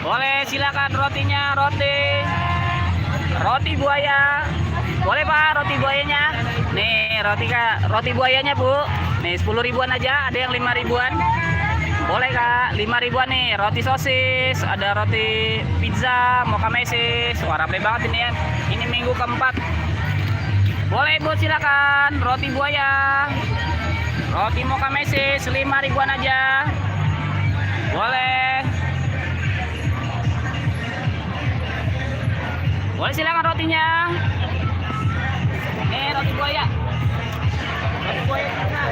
Boleh, silakan rotinya, roti buaya. Boleh Pak, roti buayanya. Nih, roti buayanya Bu. Nih 10 ribuan aja, ada yang 5 ribuan. Boleh Kak, 5 ribuan nih. Roti sosis, ada roti pizza, mocha mesis. Wah, rame banget ini ya. Ini minggu keempat. Boleh Bu, silakan. Roti buaya. Roti mocha mesis 5 ribuan aja. Boleh. Boleh, silakan rotinya. Nih roti buaya. Roti buaya sana.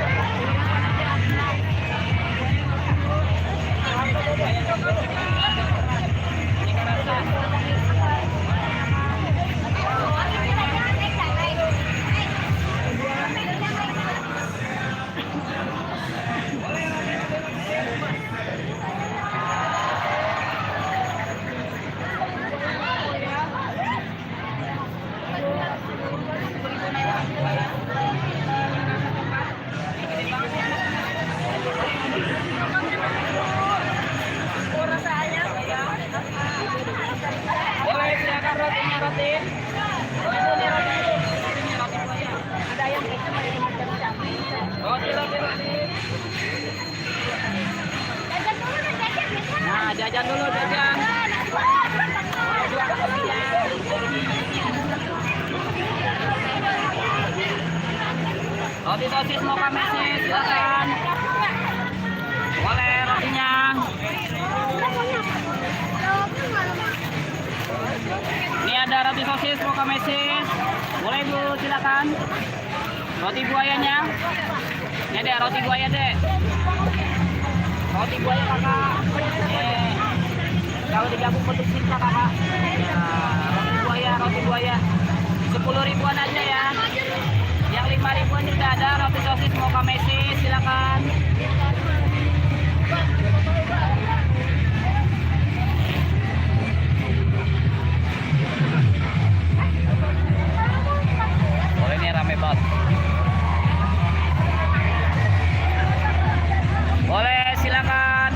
Boleh, silakan rotinya, roti. Ada yang roti. Nah, jajan dulu, jajan. Roti sosis mocha mesis, silakan. Boleh rotinya. Ini ada roti sosis mocha mesis. Boleh Bu, silakan. Roti buayanya. Ini ada roti buaya deh. Roti buaya Kakak. Kalau digabung bentuk cinta Kakak. Ya, roti buaya. 10 ribuan aja ya. Yang 5 ribuan juga ada roti sosis mocha mesis, silakan. Oh, ini rame banget. Boleh, silakan.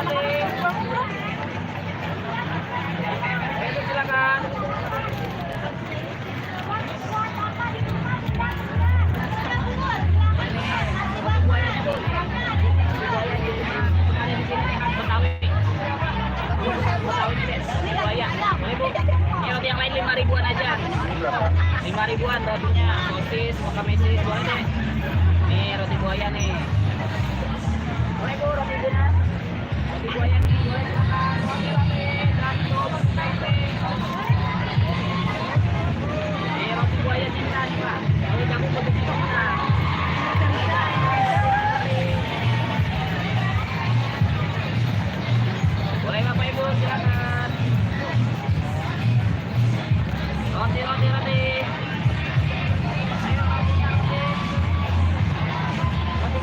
roti. Itu silakan. Ini roti yang lain 5 ribuan aja. 5 ribuan rotinya, sosis, mocha mesis, boleh deh. Nih roti buaya nih. Boleh Bu, roti buaya. Roti buaya nih, boleh silakan. Roti, Nih roti buaya cinta nih Pak. Kalau jamu bentuk mana? Boleh Bapak Ibu, silakan. Roti. Ayo rotinya roti. Roti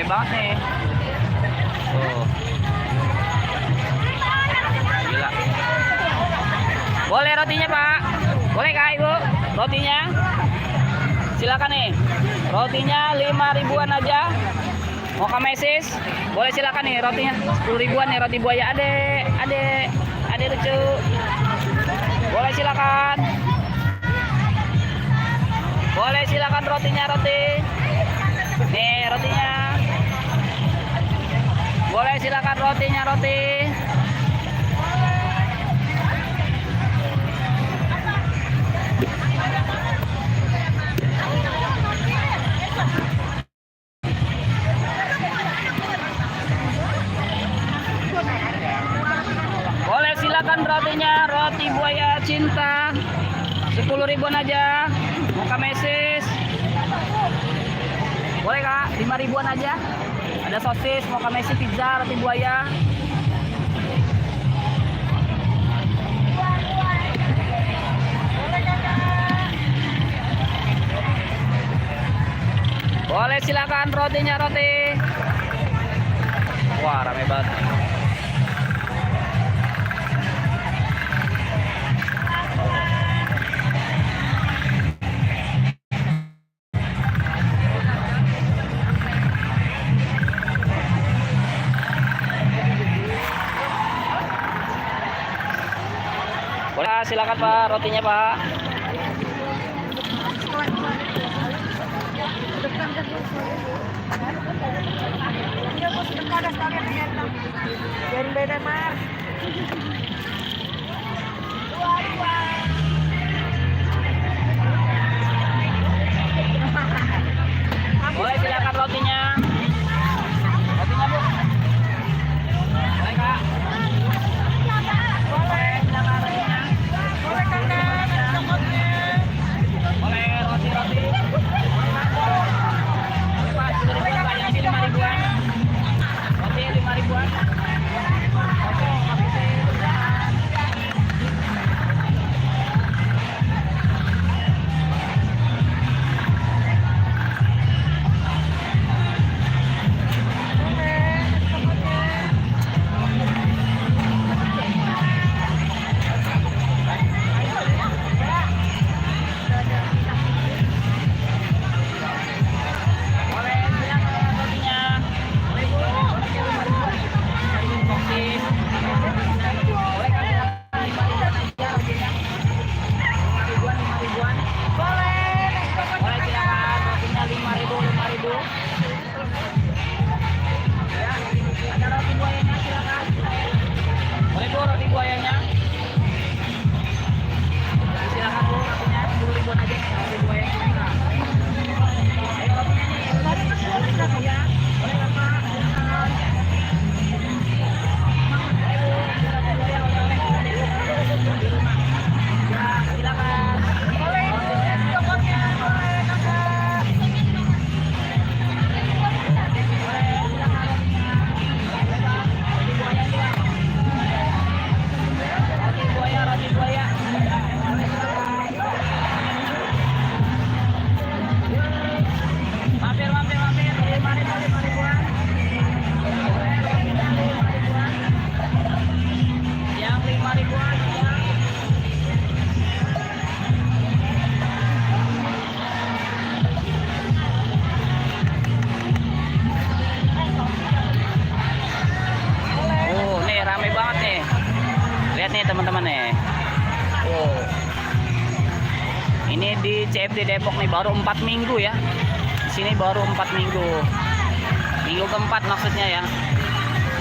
banget nih. Oh. Gila. Boleh rotinya, Pak? Boleh Kak, Ibu? Rotinya? Silakan nih. Rotinya 5 ribuan aja. Mau kamesis? Boleh silakan nih rotinya. 10 ribuan nih roti buaya. Ade lucu. Boleh silakan. Boleh silakan rotinya, roti. Nih rotinya. Boleh silakan rotinya, roti. Boleh silakan rotinya, roti buaya cinta. 10 ribuan aja. Mau kamesis? Boleh Kak, 5 ribuan aja. Ada sosis, mau kamesis, pizza, roti buaya. Boleh silakan rotinya, roti. Wah, rame banget. Boleh silakan Pak, rotinya Pak. Boleh silakan rotinya. Rotinya Bu. Boleh Kak. Boleh silakan rotinya. Boleh Kak. Boleh roti-roti. Pak, 10 ribuan Pak, yang ini 5 ribuan. Roti 5 ribuan. Oke, teman-teman nih. Wow. Ini di CFD Depok nih baru 4 minggu ya. Di sini baru 4 minggu. Minggu keempat maksudnya ya.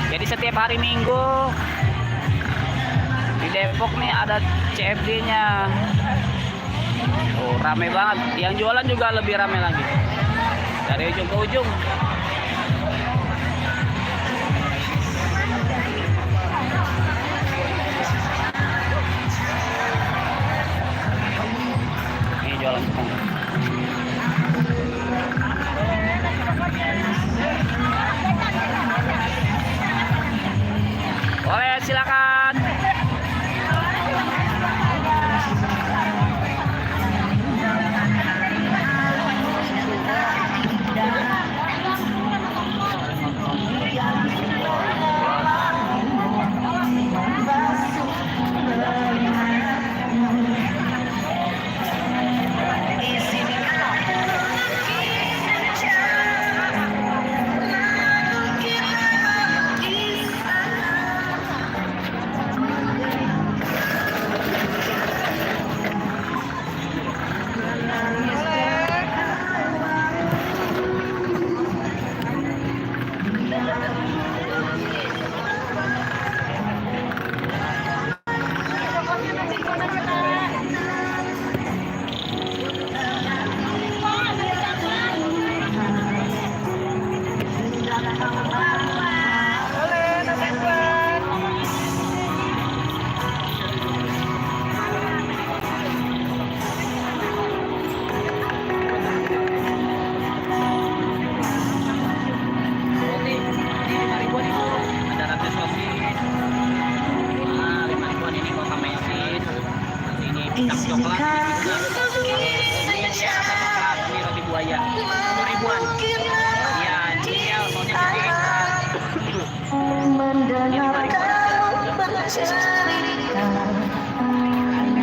Jadi setiap hari Minggu di Depok nih ada CFD-nya. Oh, rame banget. Yang jualan juga lebih rame lagi. Dari ujung ke ujung. Ini jualan tepung. Boleh, silakan. coklat ini ya rasa coklat, ini roti buaya 10 ribuan ya, ini ya soalnya gede.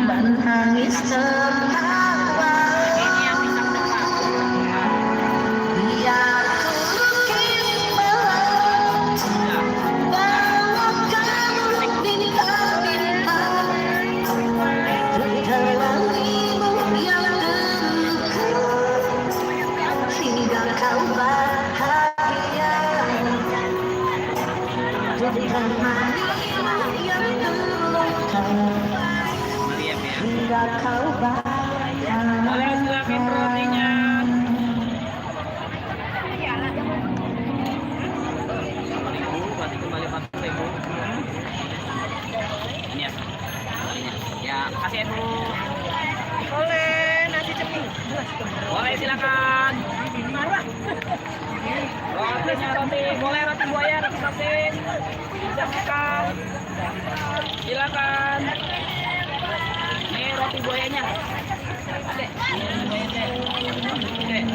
Menangis tertawa, Ini yang pisang coklat. biar ku lukis malam bahwa kamu bintang-bintang terlarimu yang dekat hingga kau bahagia ditemanimu yang terluka Meriam ya. hingga kau bahagia. Boleh silakan rotinya. Berarti kembali 40.000. Ini ya. Ya, makasih ya, Bu. Boleh nasi cemil. Boleh silakan. Rotinya roti, boleh roti buaya, roti sosis. Silakan. Silakan. Ini roti buayanya. Adek, ini buayanya. Adek.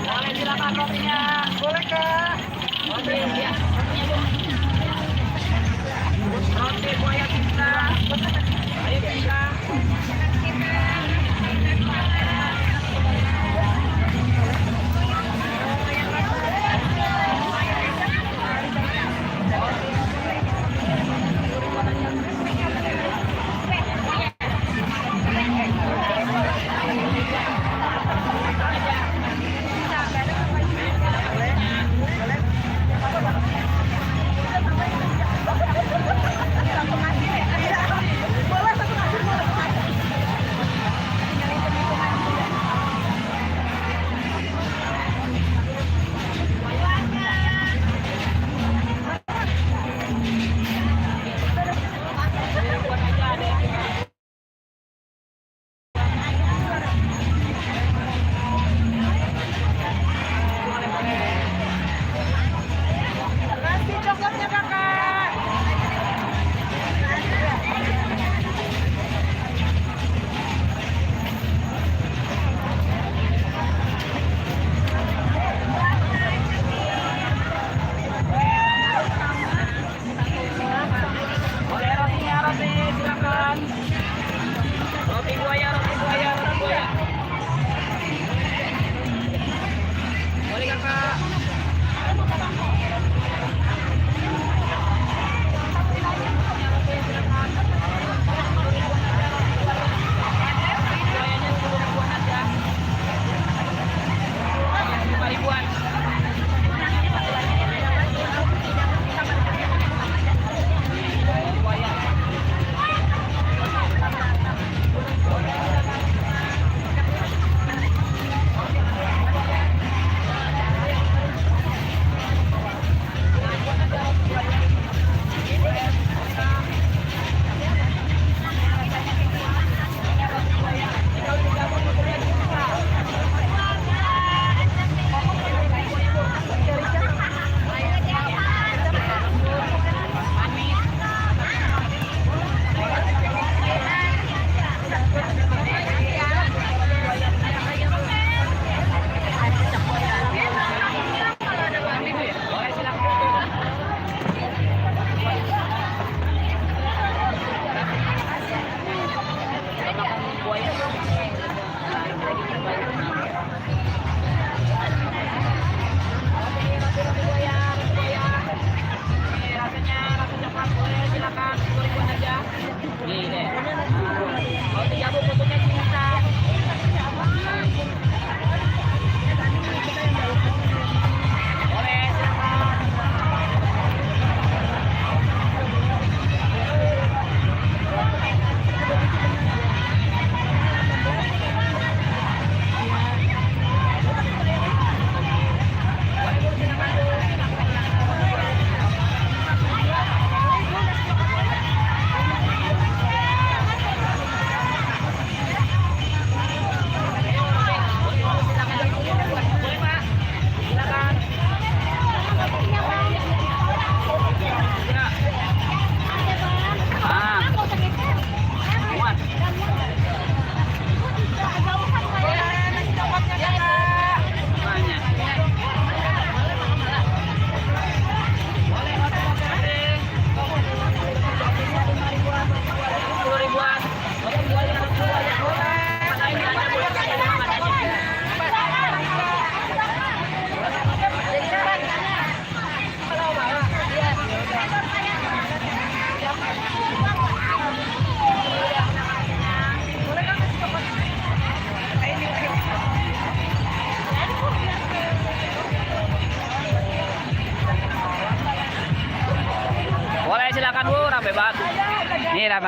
Boleh silakan rotinya. Boleh Kak. Roti ya. Roti buaya kita. Ayo kita.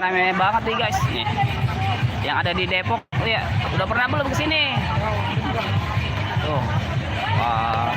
rame banget nih guys. Nih. Yang ada di Depok ya. Udah pernah belum ke sini? Tuh. Wah.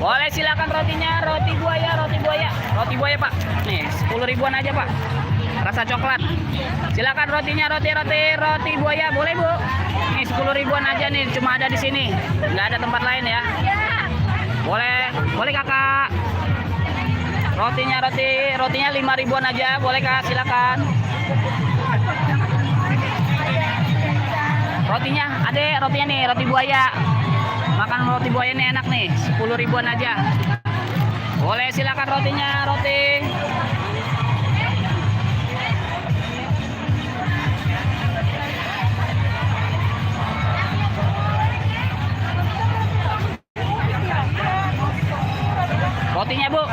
Boleh silakan rotinya, roti buaya Pak. Nih 10 ribuan aja Pak. Rasa coklat. Silakan rotinya, roti buaya, boleh Bu? Nih 10 ribuan aja nih, cuma ada di sini, nggak ada tempat lain ya. Boleh Kakak. Rotinya 5 ribuan aja, boleh Kak, silakan. Rotinya nih, roti buaya. Makan roti buaya ini enak nih, 10 ribuan aja. Boleh silakan rotinya, roti. Rotinya Bu.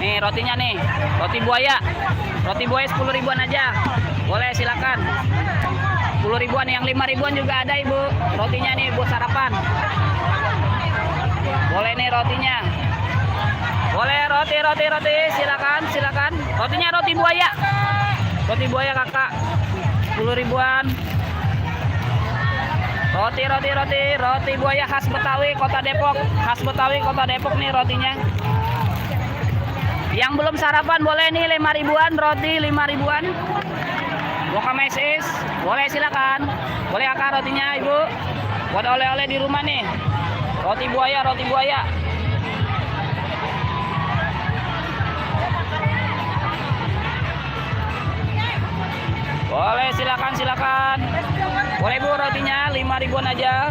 Nih rotinya nih, roti buaya 10 ribuan aja. Boleh silakan. 10 ribuan, yang 5 ribuan juga ada Ibu. Rotinya nih buat sarapan. Boleh nih rotinya. Boleh roti, silakan. Rotinya roti buaya. Roti buaya Kakak. 10 ribuan. Roti buaya khas Betawi Kota Depok nih rotinya. Yang belum sarapan boleh nih 5 ribuan, roti 5 ribuan. Buka mesis, boleh silakan. Boleh Kakak rotinya Ibu. Buat oleh-oleh di rumah nih. Roti buaya. Boleh silakan. Boleh Bu rotinya 5 ribuan aja.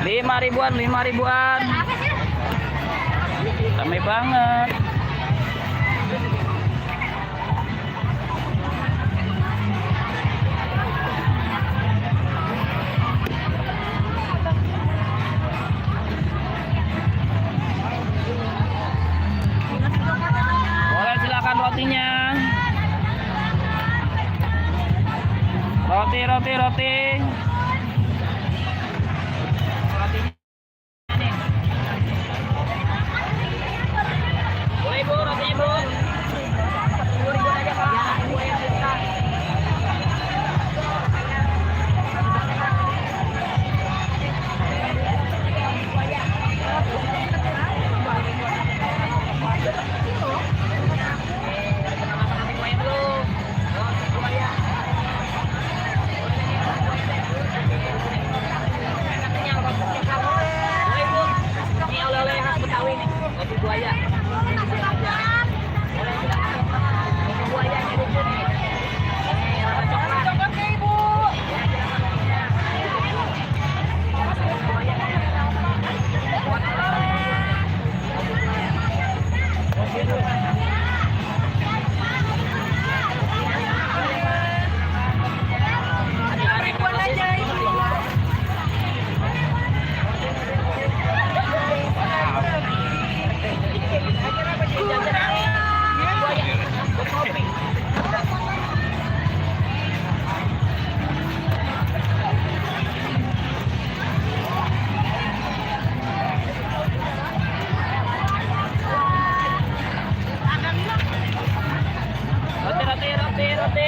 5 ribuan. Ramai banget. Boleh silakan rotinya. Roti. Rotinya nih. Boleh Bu, rotinya Bu. 10 ribuan aja Pak. Roti buaya. Roti.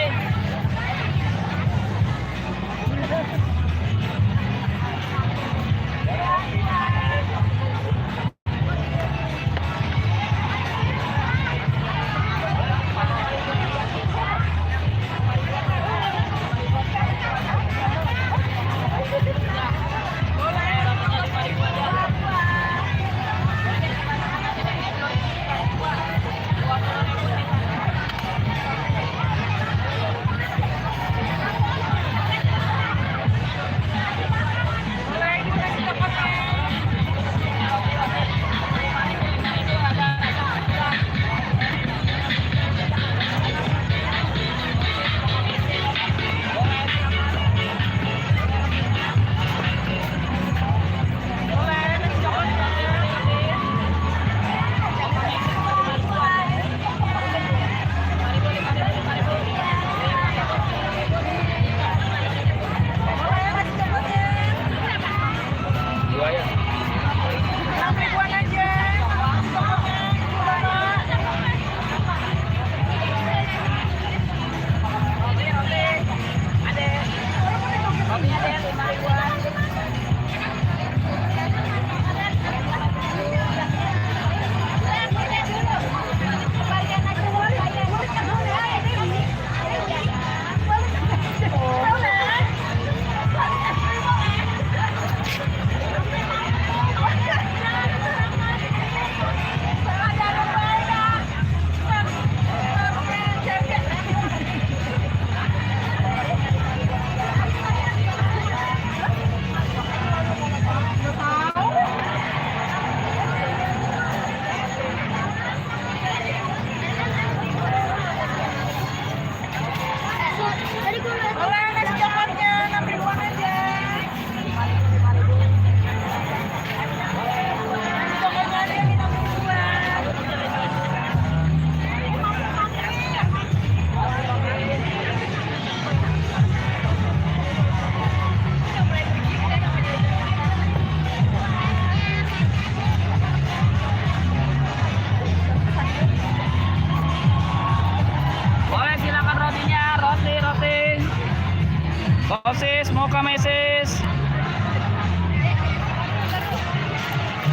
mocha mesis.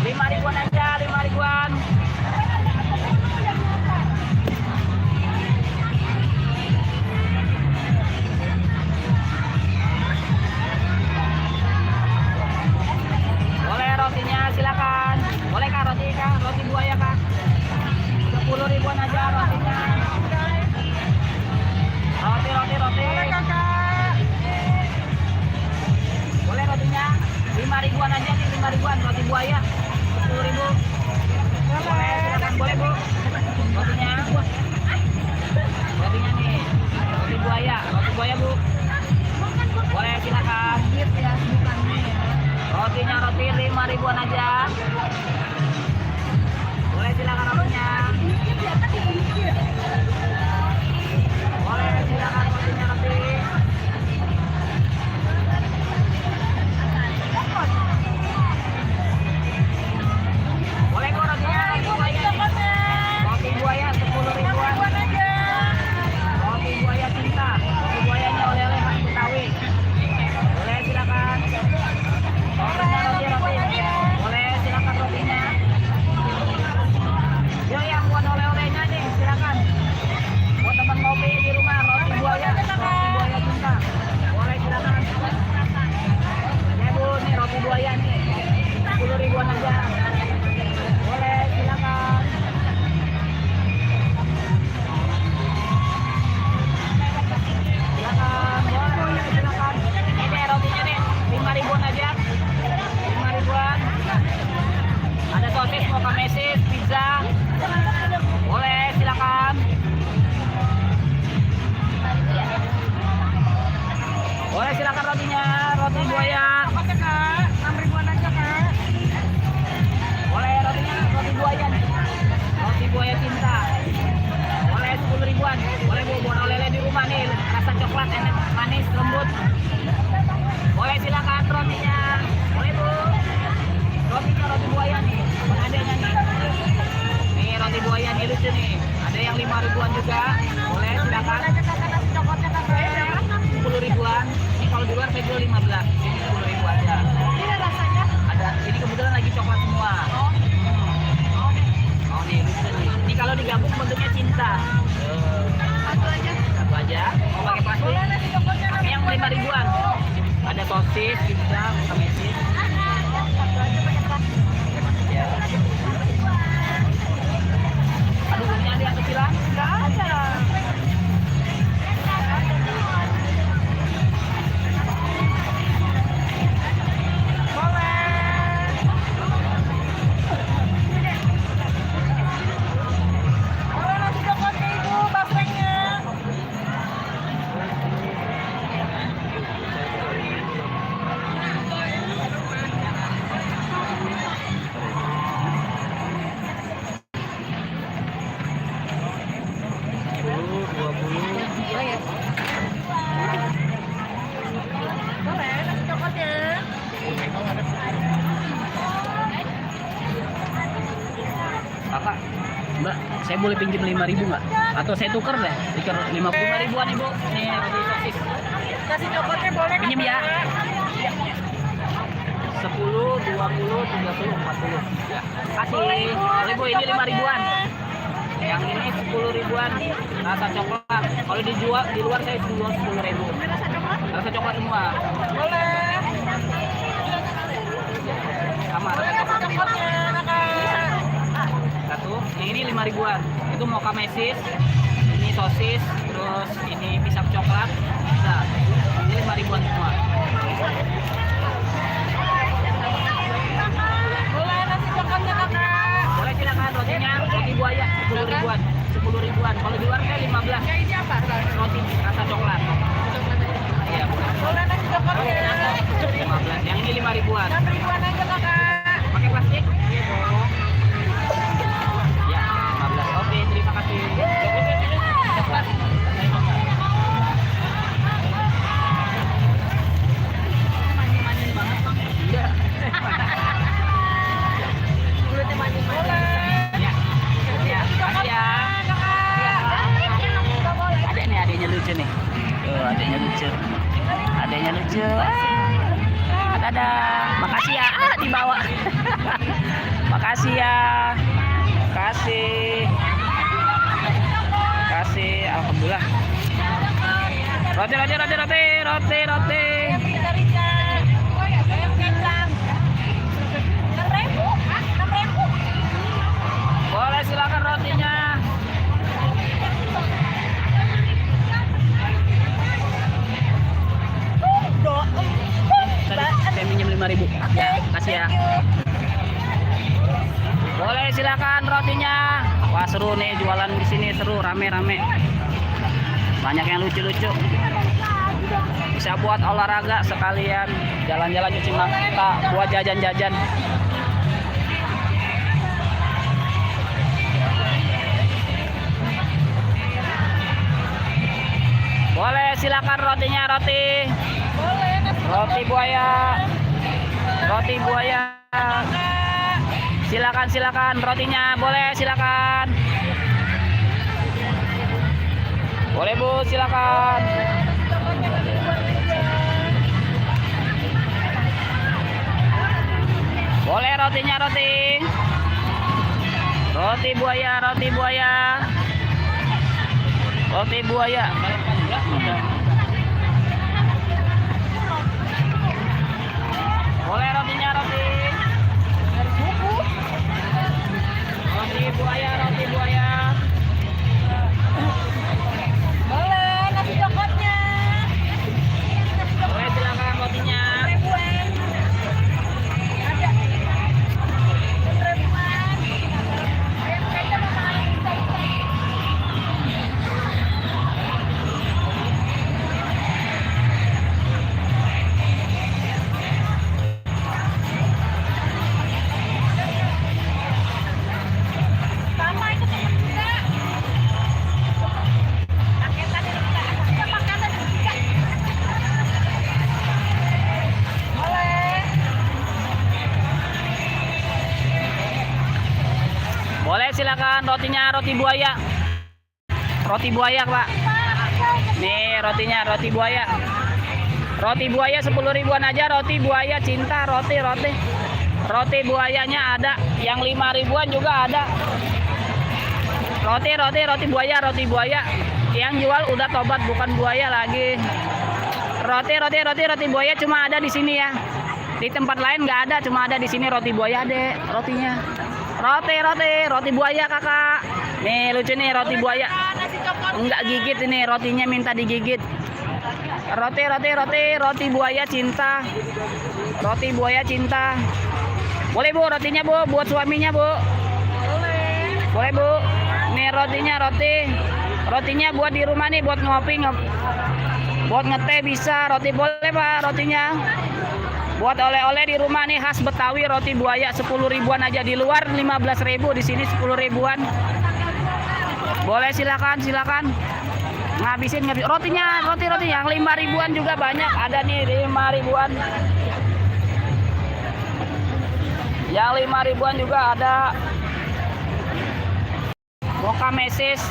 5 ribuan aja, 5 ribuan. Boleh rotinya, silakan. Boleh kak roti kak, roti buaya kak. 10 ribuan aja rotinya. Roti. Boleh kakak. Boleh rotinya. 5 ribuan aja nih, 5 ribuan roti buaya. 10 ribu. Boleh, silakan boleh bu. Rotinya. Rotinya nih, roti buaya bu. Boleh silakan. Rotinya roti 5 ribuan aja. Boleh silakan rotinya. Boleh silakan rotinya roti. Boleh kok rotinya, roti buaya. Roti buaya 10 ribuan. Roti buaya cinta. Roti buayanya oleh-oleh khas Betawi. Boleh silakan. Rotinya roti. Boleh silakan rotinya. Yo yang buat oleh-olehnya nih, silakan. Buat teman ngopi di rumah, roti buaya cinta. Boleh silakan. Ya bu, nih roti buaya nih, 10 ribuan aja. Boleh silakan. Silakan, boleh silakan. Ini rotinya nih, 5 ribuan aja. 5 ribuan. Ada sosis, mocha mesis, pizza. Boleh silakan. Boleh silakan rotinya, roti buaya. 6 ribuan aja kak. Boleh rotinya, roti buaya nih. Roti buaya cinta. Boleh 10 ribuan. Boleh bu, buat oleh-oleh di rumah nih. Rasa coklat enak, manis, lembut. Boleh silakan rotinya. Boleh bu. Rotinya roti buaya nih. Buat adanya nih. Nih roti buaya nih lucu nih. Ada yang 5 ribuan juga. Boleh silakan. 10 ribuan. Ini kalau di luar saya jual 15. Ini 10 ribu aja. Ini rasanya. Ada, ini kebetulan lagi coklat semua. Oh nih lucu nih. Ini kalau digabung bentuknya cinta. Satu aja. Satu aja. Mau pakai plastik? Boleh nasi coklatnya. Pakai yang 5 ribuan. Ada sosis, pizza, mocha mesis. Satu aja pakai plastik. Ya. Aduh, ini ada yang kecilan? Nggak ada. Boleh nasi coklatnya ibu, basrengnya. Boleh nasi coklatnya. Kakak, Mbak, saya boleh pinjam 5 ribu nggak? Atau saya tuker deh, tuker 55 ribuan ibu. Nih roti sosis. Nasi coklatnya boleh Pinjam ya. Kak? 10, 20, 30, 40. Ya. Kasih. Boleh bu, ini 5 ribuan. Yang ini 10 ribuan. Rasa coklat. Kalau dijual di luar saya jual 10 ribu. Rasa coklat? Rasa coklat semua. Boleh. Sama Boleh rasa nasi coklat. coklatnya kak. Satu. Yang ini 5 ribuan. Itu mocha mesis. Ini sosis. Terus ini pisang coklat. Bisa. Ini 5 ribuan semua. Boleh nasi coklatnya kakak. Boleh silakan rotinya, roti buaya 10 ribuan. 10 ribuan. Kalau di luar saya 15. Yang ini apa? Roti rasa coklat. Iya, boleh. Boleh nasi coklatnya. 15. Yang ini 5 ribuan. 6 ribuan aja kakak. Pakai plastik? Iya, dong. Ya, 15. Oke, terima kasih. Coklat. Manis banget, Bang. Iya. Kulitnya manis. Boleh. Ya. Ya, makasih ya. Ada nih adanya lucu nih. Tuh, adanya lucu. Adanya lucu. Makasih ya. Ah, dibawa. Makasih ya. Kasih. Kasih. Alhamdulillah. Roti. Boleh silakan rotinya. Saya minjem 5.000. Ya, kasih ya. Boleh silakan rotinya. Wah, seru nih jualan di sini, seru, rame-rame. Banyak yang lucu-lucu. Bisa buat olahraga sekalian, jalan-jalan cuci mata, buat jajan-jajan. Boleh silakan rotinya, roti. Roti buaya. Roti buaya. Silakan rotinya, boleh silakan. Boleh Bu, silakan. Boleh rotinya, roti. Roti buaya. Roti buaya. Boleh rotinya, roti. Roti buaya. Boleh nasi coklatnya. Boleh silakan rotinya. Ada. 1000-an. Sama itu teman juga. Paketannya juga. Ada makanan juga. Boleh. Boleh silakan rotinya, roti buaya. Roti buaya, Pak. Nih rotinya, roti buaya. Roti buaya 10.000-an aja, roti buaya cinta, roti. Roti buayanya ada, yang 5.000-an juga ada. Roti buaya. Yang jual udah tobat, bukan buaya lagi. Roti buaya cuma ada di sini ya. Di tempat lain nggak ada, cuma ada di sini roti buaya, Dek, rotinya. Roti buaya, Kakak. Nih lucu nih roti buaya. Nasi coklat. Enggak gigit ini, rotinya minta digigit. Roti buaya cinta. Roti buaya cinta. Boleh Bu, rotinya Bu, buat suaminya Bu. Boleh Bu. Nih rotinya, rotinya buat di rumah nih, buat ngopi, buat ngeteh bisa. Roti boleh Pak, rotinya. Buat oleh-oleh di rumah nih, khas Betawi, roti buaya 10.000-an aja. Di luar 15.000, di sini 10.000-an. Boleh silakan. Ngabisin rotinya, roti yang 5.000-an juga banyak. Ada nih 5.000-an. Yang 5.000-an juga ada. Mocha mesis.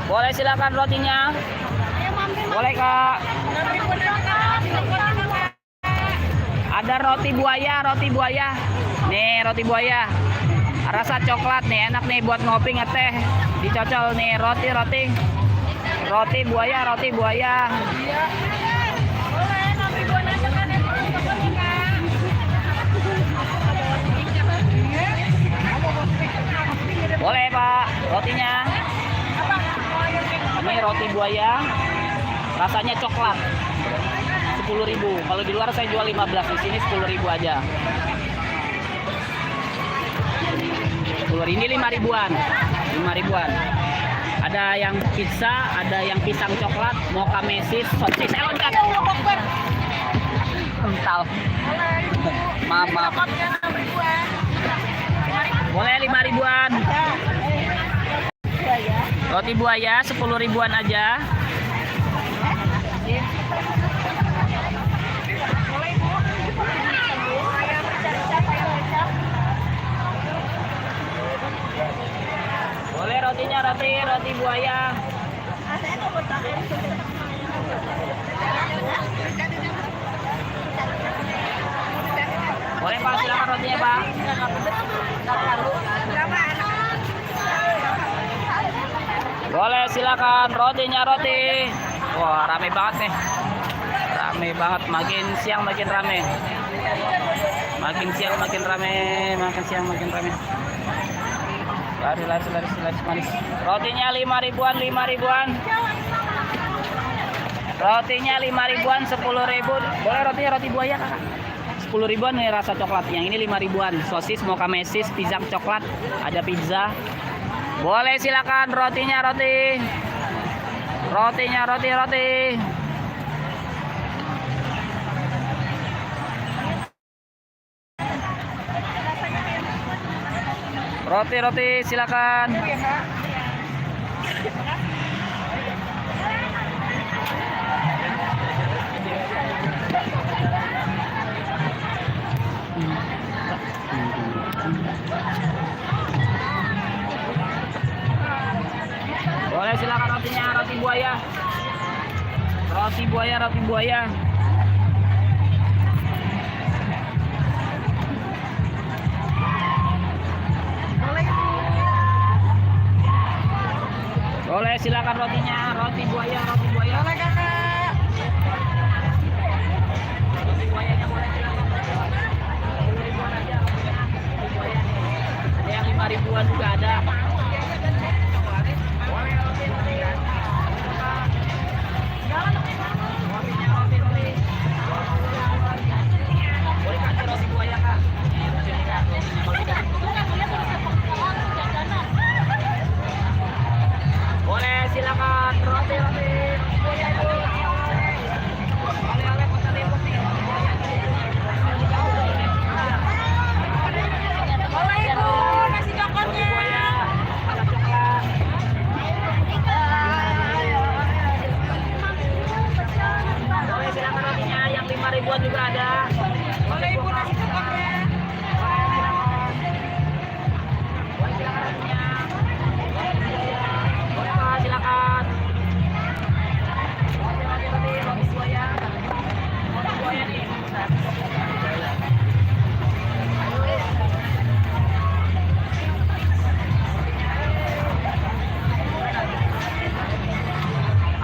Boleh silakan rotinya. Boleh Kak. Ada roti buaya. Nih roti buaya. Rasa coklat nih, enak nih buat ngopi ngeteh. Dicocol nih roti. Roti buaya. Boleh Pak, rotinya. Ini roti buaya. Rasanya coklat. 10.000. Kalau di luar saya jual 15, di sini 10.000 aja. 10.000 ini 5.000-an. 5.000-an. Ada yang pizza, ada yang pisang coklat, mocha mesis, sosis eloncat. Kental. Maaf. Boleh 5.000-an. Roti buaya 10.000-an aja. Boleh rotinya, roti buaya. Boleh Pak, silakan rotinya Pak. Boleh silakan rotinya roti. Wah rame banget nih. Rame banget, makin siang makin rame. Makin siang makin rame, makin siang makin rame. Laris manis. Rotinya 5 ribuan, 5 ribuan. Rotinya 5 ribuan, 10 ribu. Boleh rotinya roti buaya Kakak. 10 ribuan nih rasa coklat. Yang ini 5 ribuan. Sosis mocha mesis, pizza coklat, ada pizza. Boleh silakan rotinya roti. Rotinya roti. Roti silakan. Boleh silakan rotinya, roti buaya. Roti buaya. Boleh silakan rotinya, roti buaya. Boleh kakak. Roti buayanya boleh silakan. 10 ribuan aja rotinya. Roti buaya nih. Ada yang 5 ribuan juga ada. Boleh roti. Boleh kasih roti buaya Kak. Ini Kak, rotinya kalau tidak boleh silakan roti. Oleh Kota Depok nih. Boleh ibu, nasi coklatnya. Rasa coklat. Boleh silakan rotinya, yang 5 ribuan juga ada. Boleh ibu, nasi coklatnya. Boleh silakan rotinya. Boleh Pak, silakan. Roti buaya. Roti buaya nih.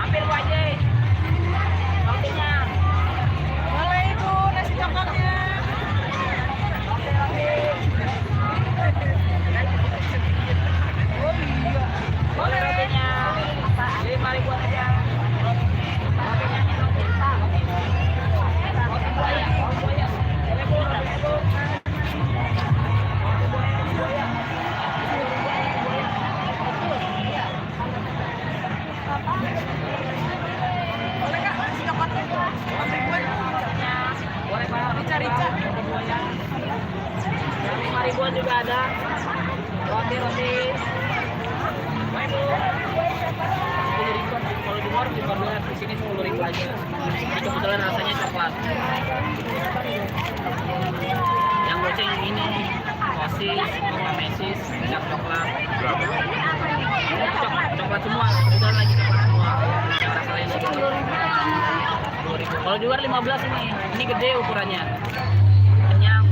Hampir Bu Haji. Rotinya. Boleh ibu, nasi coklatnya. Boleh rotinya. 5 ribuan aja. Rotinya nih, roti buaya. Boleh Bu, roti Bu. Boleh kak, nasi coklatnya. Boleh Pak, Rica. 5 ribuan juga ada. Roti. Baik Bu. 10 ribuan. Kalau di luar juga berat. Di sini 10 ribu aja. Ini kebetulan rasanya coklat. Yang goceng yang ini sosis, mocha mesis, minyak coklat. Ini coklat semua. Kebetulan lagi coklat semua. Yang rasa lain lagi 10 ribu. Kalau di luar 15 ini. Ini gede ukurannya. Kenyang,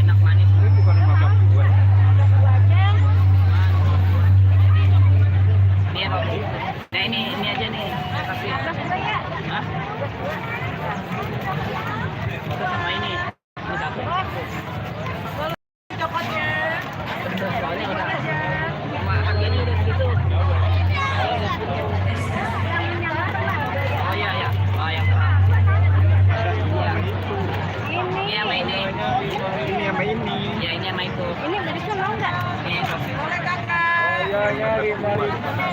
enak manis. Ini bukan 15 ribuan. Ini ya, roti. Nah ini aja nih. Saya kasih. Hah? Foto sama ini. Ini satu. Coklatnya. Soalnya udah. Cuma harganya udah segitu. Oh iya ya. Oh yang terang. Iya. Ini sama ini. Ini sama ini. Ya ini sama itu. Ini berisnya mau nggak? Ini sosis. Boleh kakak. Ya 5.000.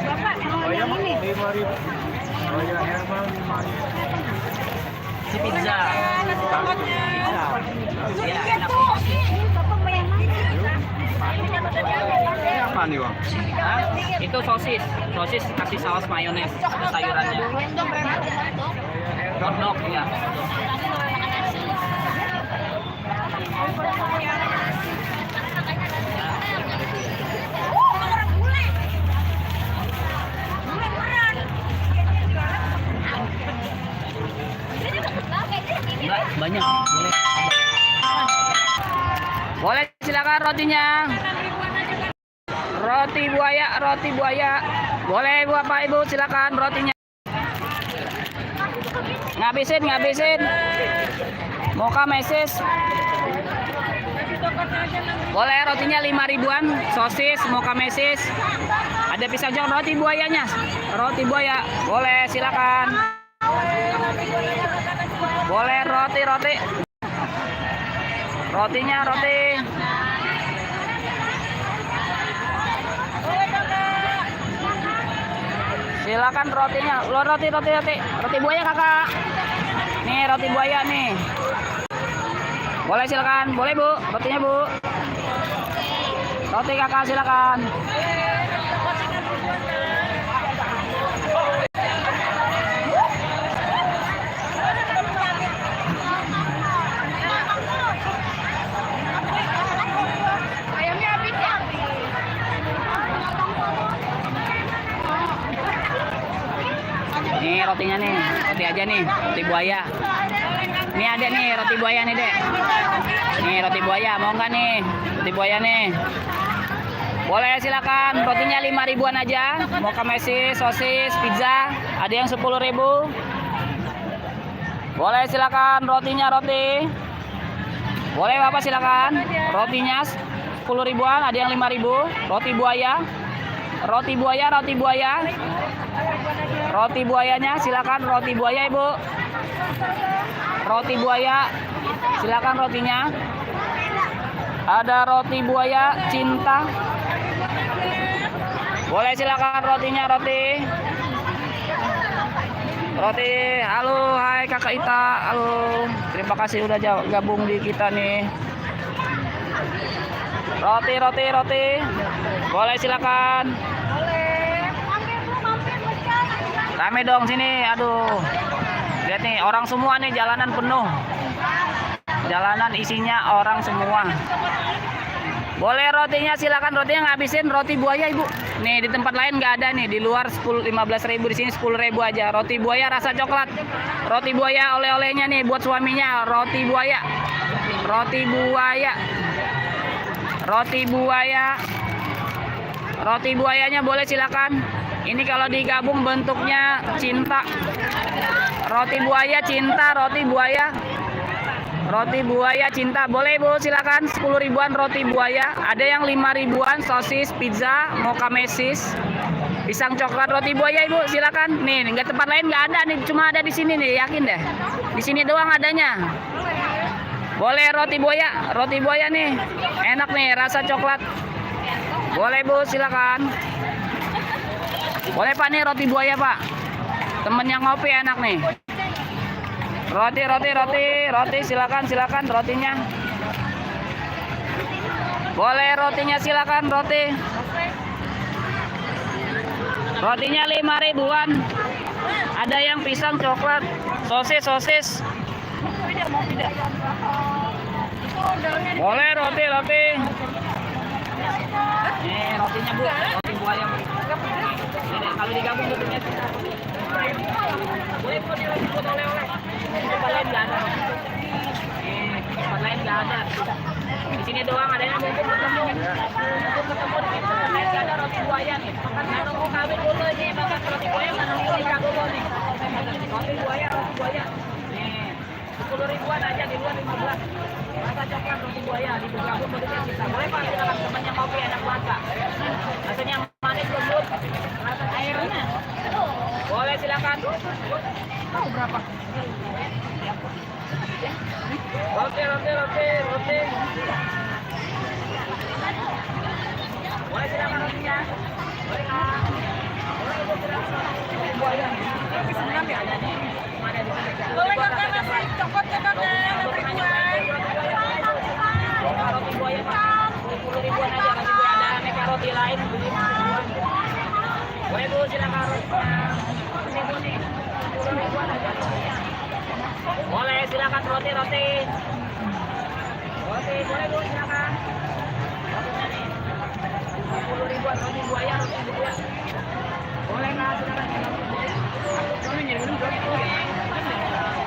Bapak mau yang ini? 5.000. Oh ya Herman 5.000. Si pizza. Nasi coklatnya. Ya enak. Bapak mau yang mana? Ini apa nih Bang? Hah? Itu sosis. Sosis kasih saus mayones. Ada sayurannya. Hotdog ya. Enggak, banyak. Boleh. rotinya. Roti buaya. Boleh Bapak Ibu, silakan rotinya. Ngabisin. Mocha mesis. Boleh rotinya 5 ribuan, sosis, mocha mesis. Ada pisang jong, roti buayanya. Roti buaya. Boleh, silakan. Boleh roti. Rotinya roti. Silakan rotinya. Roti buaya Kakak. Nih roti buaya nih. Boleh silakan. Boleh Bu, rotinya Bu. Roti Kakak silakan. Ayamnya habis ya? Nih rotinya nih, roti aja nih, roti buaya. Nih ada nih roti buaya nih Dek. Nih roti buaya, mau nggak nih? Roti buaya nih. Boleh silakan, rotinya 5 ribuan aja. Mocha mesis, sosis, pizza, ada yang 10 ribu. Boleh silakan rotinya roti. Boleh Bapak silakan. Rotinya 10 ribuan, ada yang 5 ribu. Roti buaya. Roti buayanya silakan, roti buaya Ibu. Roti buaya. Silakan rotinya. Ada roti buaya cinta. Boleh silakan rotinya roti. Halo, hai Kakak Ita. Halo. Terima kasih udah gabung di kita nih. Roti. Boleh silakan. Rame dong sini. Aduh. Lihat nih, orang semua nih, jalanan penuh. Jalanan isinya orang semua. Boleh rotinya silakan, rotinya ngabisin. Roti buaya Ibu. Nih di tempat lain nggak ada nih, di luar 15 ribu, di sini 10 ribu aja. Roti buaya rasa coklat. Roti buaya oleh-olehnya nih buat suaminya. Roti buaya. Roti buayanya boleh silakan. Ini kalau digabung bentuknya cinta. Roti buaya cinta, roti buaya. Roti buaya cinta. Boleh Bu, silakan 10 ribuan roti buaya. Ada yang 5 ribuan, sosis, pizza, mocha mesis, pisang coklat, roti buaya Ibu, silakan. Nih, nggak tempat lain nggak ada nih, cuma ada di sini nih, yakin deh. Di sini doang adanya. Boleh roti buaya nih. Enak nih, rasa coklat. Boleh Bu, silakan. Boleh Pak nih roti buaya Pak. Temen yang ngopi enak nih. Roti silakan rotinya. Boleh rotinya silakan roti. Rotinya 5 ribuan. Ada yang pisang coklat, sosis. Boleh roti. Nih rotinya Bu, roti buaya Bu. Ini kalau digabung bentuknya cinta. Boleh Bu, dibuat oleh-oleh. Tempat lain nggak ada. Tempat lain nggak ada. Di sini doang adanya bubur ketemu di ada roti buaya nih. Makan nunggu kawin dulu ini makan roti buaya mana nih dulu nih. Roti buaya. Nih 10 ribuan aja, di luar 15. Rasa coklat roti buaya digabung bentuknya bisa. Boleh Pak, silakan temannya kopi enak banget Pak. Rasanya manis lembut. Rasa airnya. Boleh silakan. Tahu berapa? Roti. Boleh silakan rotinya. Boleh Kakak nasi coklatnya Kakak 6 ribuan. Roti buaya Pak. 10 ribuan aja roti buaya, ada aneka roti lain. Boleh Bu, silakan rotinya. Ini Bu nih. 10 ribuan aja. Boleh silakan roti. Boleh Bu, silakan. Rotinya nih. 10 ribuan roti buaya. Boleh Kak, silakan.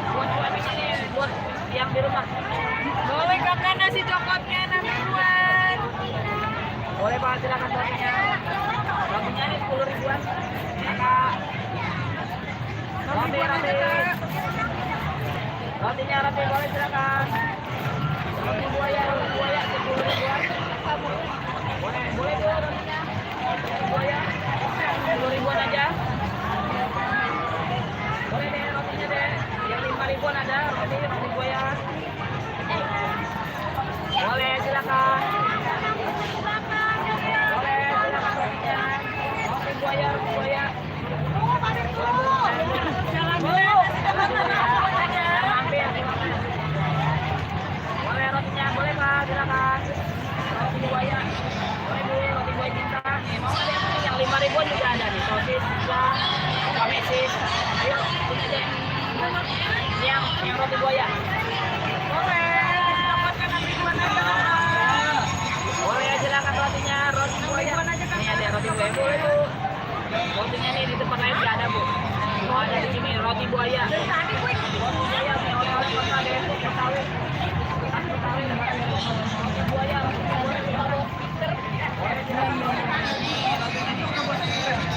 Buat suaminya nih, buat yang di rumah. Boleh Kakak nasi coklatnya 6 ribuan. silakan rotinya. Rotinya ini 10 ribuan. Kakak. Roti. Rotinya roti boleh silakan. Roti buaya 10 ribuan. Boleh Bu rotinya. Buaya 10 ribuan aja. Boleh deh rotinya deh. Yang 5 ribuan ada roti buaya. Boleh silakan. Boleh silakan rotinya. Roti buaya. Boleh rotinya, boleh Pak, silakan. Roti buaya. Boleh Bu, roti buaya cinta. Nih, mau ada yang 5 ribuan juga ada nih. Sosis juga, pamesis. Ayo, ini aja yang roti buaya. Boleh silakan rotinya, roti buaya. Ini ada roti buaya, boleh Bu. Rotinya nih di tempat lain nggak ada Bu. Mau ada di sini roti buaya. Roti buaya, nih oleh-oleh kota Depok, Betawi. Roti buaya, boleh silakan.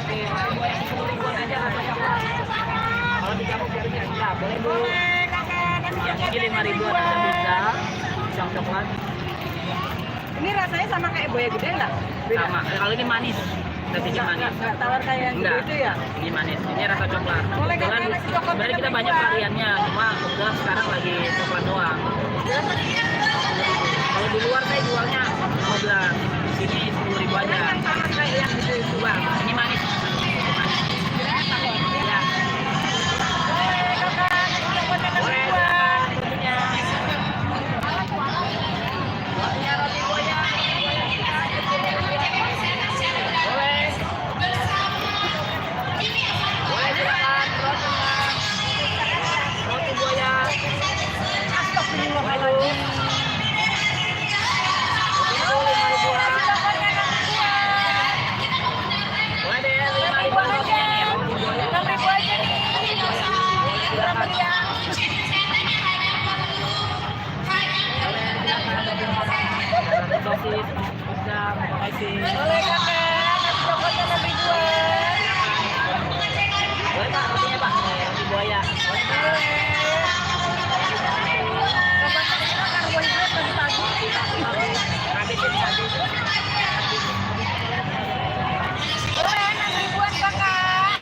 Nih, roti buaya 10 ribuan aja harganya. Kalau di kamu belinya enggak, boleh Bu. Yang ini 5 ribuan ada bisa. Pisang coklat. Ini rasanya sama kayak buaya gede enggak? Sama. Kalau ini manis. Lebih manis. Enggak tawar kayak yang Enggak. gitu ya? Ini manis. Ini rasa coklat. Boleh kan, Kebetulan nasi coklat sebenarnya kita lebih banyak kuat. variannya. Cuma kebetulan sekarang lagi coklat doang. Kalau di luar saya jualnya 15. Di sini 10 ribu aja. Yang sama kayak yang gitu itu Bang. Ini manis. Ya. Boleh. Rotinya. Rotinya roti buaya. Boleh. Boleh silakan rotinya. Roti buaya. Astagfirullahaladzim. Itu 5 ribuan. Boleh deh 5 ribuan rotinya nih. Roti buaya. 6 ribu aja nih. Berapa dia? Sosis, udang, makasih. Boleh kakak, nasi coklatnya 6 ribuan. Boleh Pak, rotinya Pak. Nih, roti buaya. Boleh Pak. Kapan kita karbohidrat pagi-pagi? Habisin habis. Boleh 6 ribuan kakak.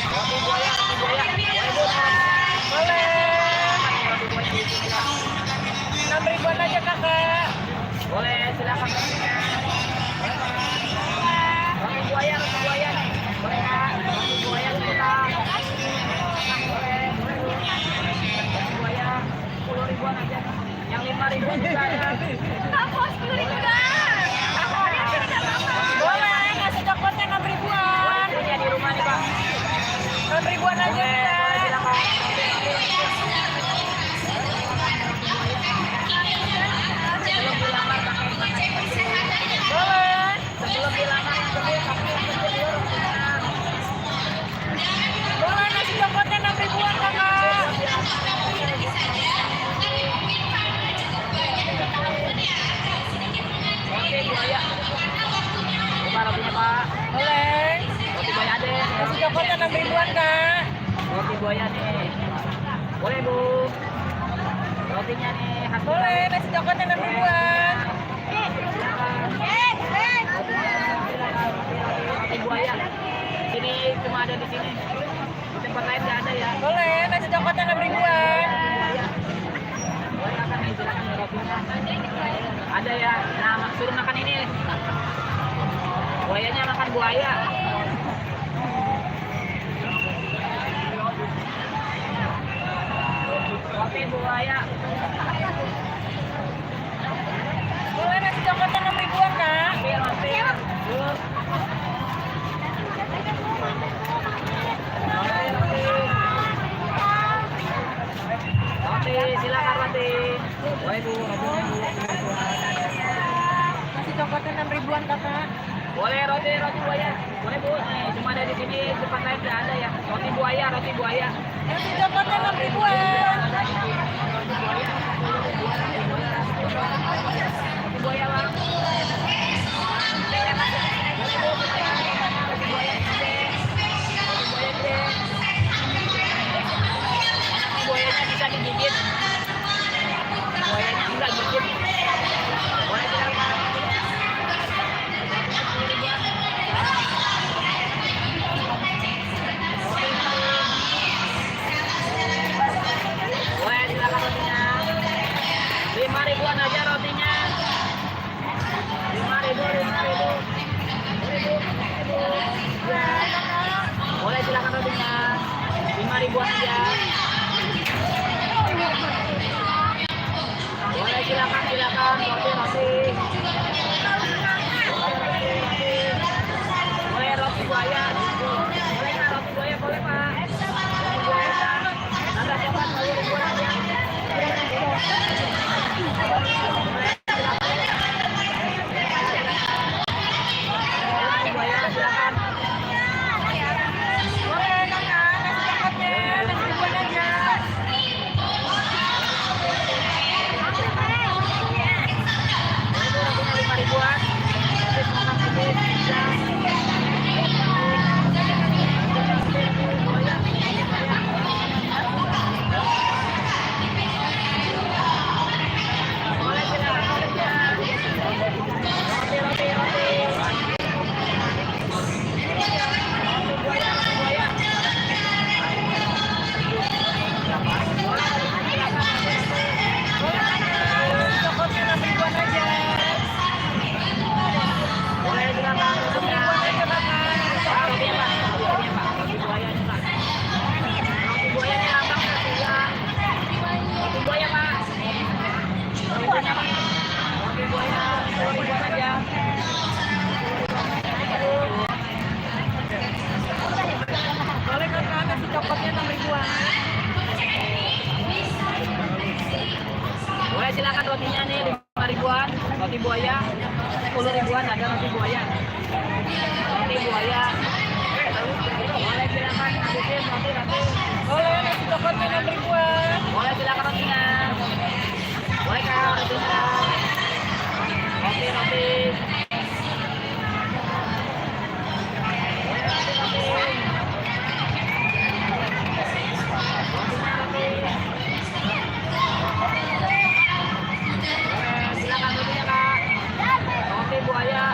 Roti buaya. Boleh Bu. Boleh. Roti buaya di sini, Pak. 6 ribuan aja kakak. Boleh, silakan. Roti buaya nih. Boleh Kak. Roti buaya kita. Boleh. Roti buaya 10 ribuan aja. Yang 5 ribuan juga ada. Boleh, nasi coklatnya 6 ribuan. Punya di rumah nih Pak. 6 ribuan aja Boleh, kita. silakan. Sebelum dilamar pakai Boleh. sebelum dilamar pakai dulu. Boleh, nasi coklatnya 6 ribuan kakak. Roti buaya. Coba rotinya Pak. Boleh. Roti buaya ada. Nasi coklatnya 6 ribuan kak. Roti buaya nih. Boleh Bu. Rotinya nih khas Boleh, nasi coklatnya 6 ribuan. Roti buaya. Sini cuma ada di sini. Di tempat lain nggak ada ya. Boleh, nasi coklatnya 6 ribuan. Boleh makan nih, silakan nih rotinya. Ada ya. Nah, suruh makan ini. Buayanya makan buaya. Roti buaya. Boleh, nasi coklatnya 6 ribuan kak. Mampir. Roti, silakan roti. Boleh Bu, rotinya Bu. Nasi coklatnya 6 ribuan kakak. Boleh roti buaya. Boleh Bu, nih cuma ada di sini, tempat lain nggak ada ya. Roti buaya. Nasi coklatnya 6 ribuan. Buaya bang. Buayanya bisa digigit. Buayanya enggak gigit. Boleh silakan. Boleh silakan rotinya. 5 ribuan aja rotinya. 5.000. Boleh silakan rotinya. 5 ribuan aja. Boleh silakan roti. Boleh roti buaya. Boleh Kak, roti buaya boleh Pak. Roti buaya. Ada cepat 10 ribuan aja. Roti buaya silakan. Boleh kakak, nasi coklatnya 6 ribuan aja. Itu rotinya 5 ribuan. Habis makan habis bisa. Boleh silakan rotinya. Roti. Coklatnya 6 ribuan aja. Boleh silakan rotinya. 6 ribuan aja kakak. Rotinya Pak. Roti buayanya Pak. Roti buayanya lambang Pak. Iya. Roti buaya Pak. Rotinya Pak. Roti buaya 10 ribuan aja. Boleh kakak, nasi coklatnya 6 ribuan. Boleh silakan rotinya nih 5 ribuan. Roti buaya 10 ribuan ada roti buaya. Roti buaya. Boleh silakan habisin roti. Boleh nasi coklatnya 6 ribuan. Boleh silakan rotinya. Boleh Kak rotinya. Roti. Silakan rotinya Kak. Roti buaya.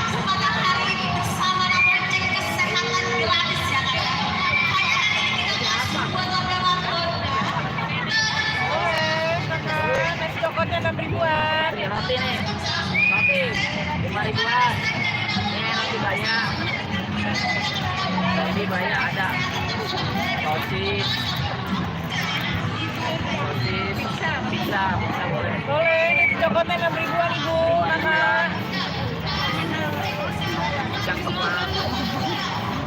Kesempatan hari ini bersama nomor cek kesehatan gratis ya kak. Buat orderan Honda. Boleh kakak, nasi coklatnya 6 ribuan. Ini roti nih. Roti 5 ribuan. Ini roti banyak. Roti banyak ada. Sosis. Bisa boleh. Boleh nasi coklatnya 6 ribuan ibu kakak. Bisa semua.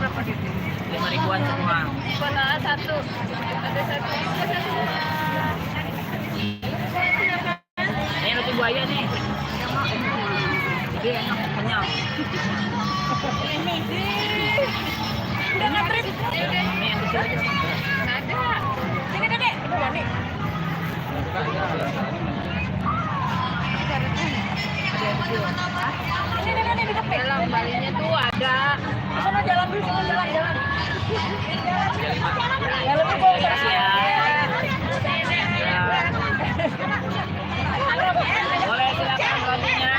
5 ribuan semua. Mana satu? Ada satu. Ini roti buaya nih. Ini enak, kenyal. Ini udah ngetrip. Ini yang kecil aja. Ada. Sini dedek. Ibu Wani. Ini dedek di depan. Dalam balinya tuh ada. Sana jalan dulu, jalan. Jalan dulu. Makasih ya. Ya. Boleh silakan rotinya.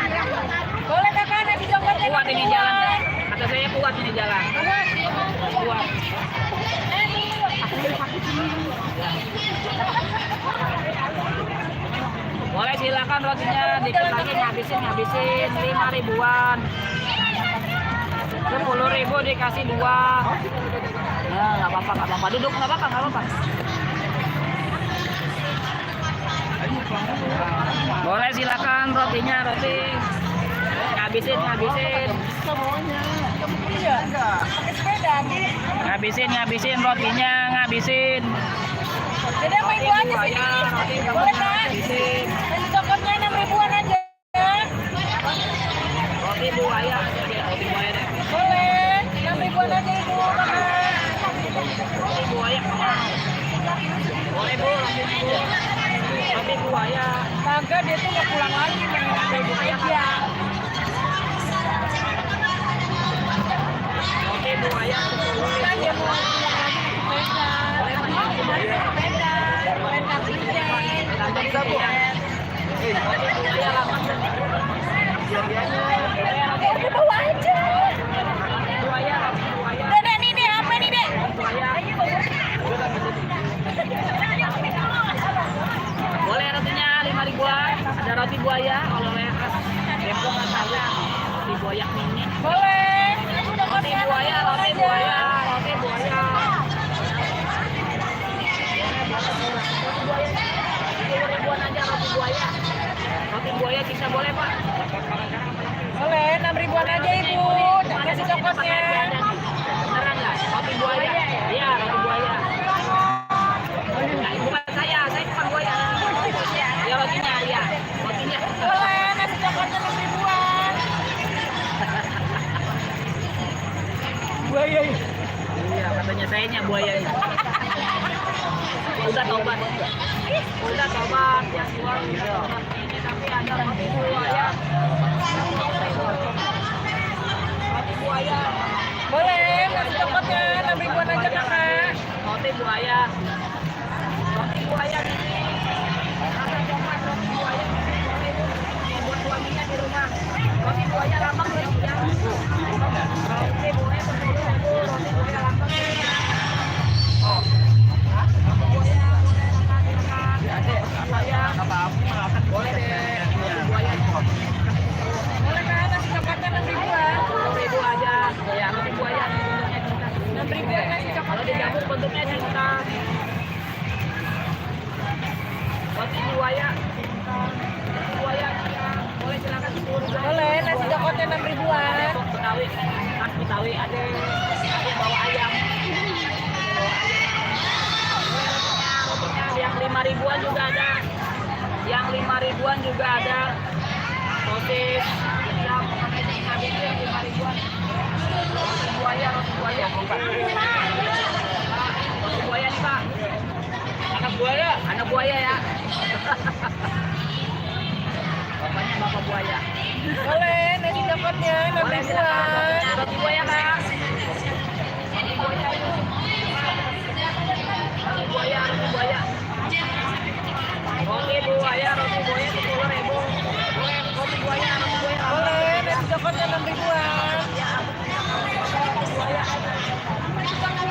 Boleh kakak, nasi coklatnya Kuat ini jalan. Kata saya kuat ini jalan. Kuat. Boleh silakan rotinya dikit lagi ngabisin 5 ribuan. 10.000 dikasih 2. Ya nggak apa-apa. Duduk nggak apa-apa. Boleh silakan rotinya roti. Ngabisin. Iya. Pakai sepeda. Ngabisin rotinya, ngabisin. Jadi sama ibu aja sini. Boleh kan? Ngabisin. Nasi coklatnya 6 ribuan aja. Roti buaya aja deh, roti buaya deh. Boleh. 6 ribuan aja ibu kakak. buaya. Kagak, dia tuh nggak pulang lagi main sampai aja. Roti buaya 10.000. Kan dia mau pulang lagi sepeda. Sepeda, main kaki jalan. Buaya lama. Udah bawa aja. Buaya, roti buaya. Dek, nih dek, apa nih dek? Buaya. Boleh rotinya 5 ribuan. Ada roti buaya kalau lewat Depok Masalah. Roti buaya mini. Boleh. Roti buaya, roti buaya, roti buaya. Ribuan aja roti buaya. Roti buaya bisa boleh Pak? Boleh, 6 ribuan aja ibu. Kasih coklatnya. Beneran nggak? Roti buaya? Iya, roti buaya. Nah, bukan saya bukan buaya. Ya rotinya, iya. Rotinya. Boleh, nasi coklatnya 6 ribuan. Buaya. Iya, katanya sayanya buaya. Udah tobat. Udah tobat. Yang jual ini tapi ada roti buaya. Roti buaya. Boleh, nasi coklatnya 6 ribuan aja kakak. Roti buaya. Roti buaya di sini. Rasa coklat roti buaya. Buat suaminya di rumah. Roti buaya lambang belum ya? Roti buaya 10.000. Roti buaya lambang. Boleh deh. Buaya. Boleh kan, nasi coklatnya 6 ribuan. 10.000 aja. Ya, roti buaya bentuknya cinta. 6 ribuan nasi Kalau coklatnya. dicampur bentuknya cinta. Roti buaya. Roti buaya. Boleh silakan 10.000. Boleh, nasi coklatnya 6 ribuan. Depok Betawi. Khas Betawi ada bawa ayam. Rotinya yang 5 ribuan juga ada. Yang 5 ribuan juga ada. Sosis, ayam, habis yang 5 ribuan. Roti buaya, roti buaya. Roti buaya nih Pak. Anak buaya? Anak buaya ya. Bapaknya bapak buaya. Boleh, nasi coklatnya 6 Boleh silakan ribuan. roti buaya Kak. Roti buaya itu. Roti buaya, roti buaya. Roti buaya, roti buaya 10.000. Boleh roti buaya, roti buaya. Boleh, nasi coklatnya 6 ribuan.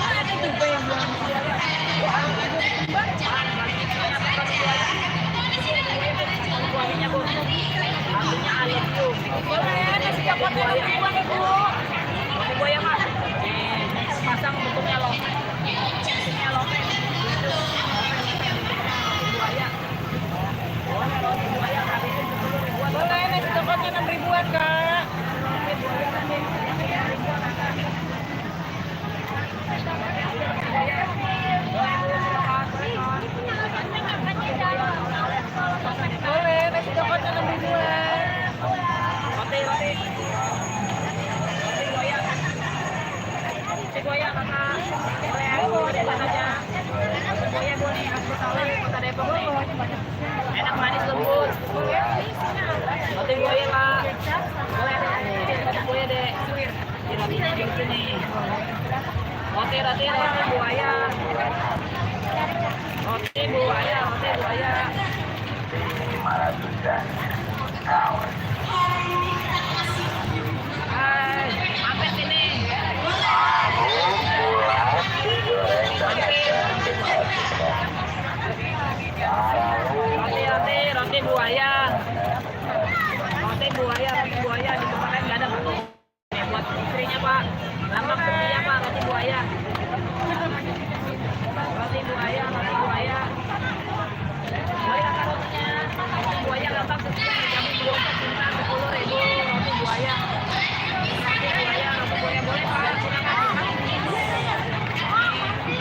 Ada juga yang bilang Suaminya Bu. Ambilnya I love you. boleh, nasi coklatnya 6 ribuan ibu. Roti buaya Mas. Pasang bentuknya lope. Bentuknya lope. Roti buaya. Boleh roti buaya habisin 10.000. Boleh, nasi coklatnya 6 ribuan kak. Boleh, nasi coklatnya 6 ribuan. Roti buaya. Roti buaya Kakak. Boleh aja. Roti buaya boleh. Aku tahu Kota Depok nih. Enak manis lembut. Roti buaya Kak. Boleh. Roti buaya deh. Di rotinya di sini. Roti buaya. Roti buaya. Hai, mampir sini. Roti buaya. Roti buaya di tempat lain nggak ada Pak. Ini buat istrinya Pak. Lambang setia Pak, roti buaya. Roti buaya. Boleh Kakak rotinya. Roti buaya lambang setia. Kamu belum cinta 10.000. Roti buaya. Roti buaya boleh Pak. Silakan.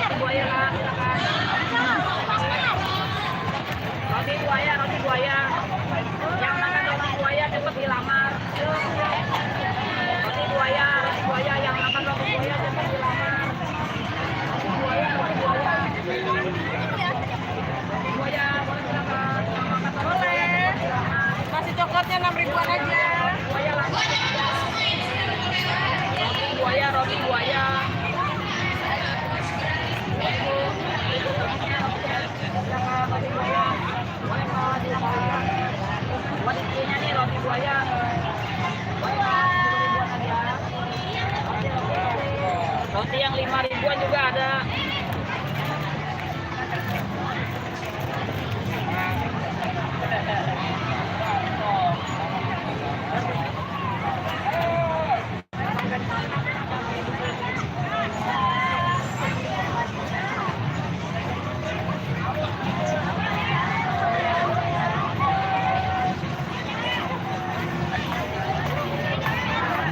Roti buaya Kak, silakan. Roti buaya. Yang makan roti buaya cepat dilamar. Roti buaya yang makan roti buaya cepat dilamar. Roti buaya. Roti buaya boleh silakan. Yang makan ribuan aja. Roti buaya. Buat isinya nih roti buaya. Roti yang 5 ribuan juga ada.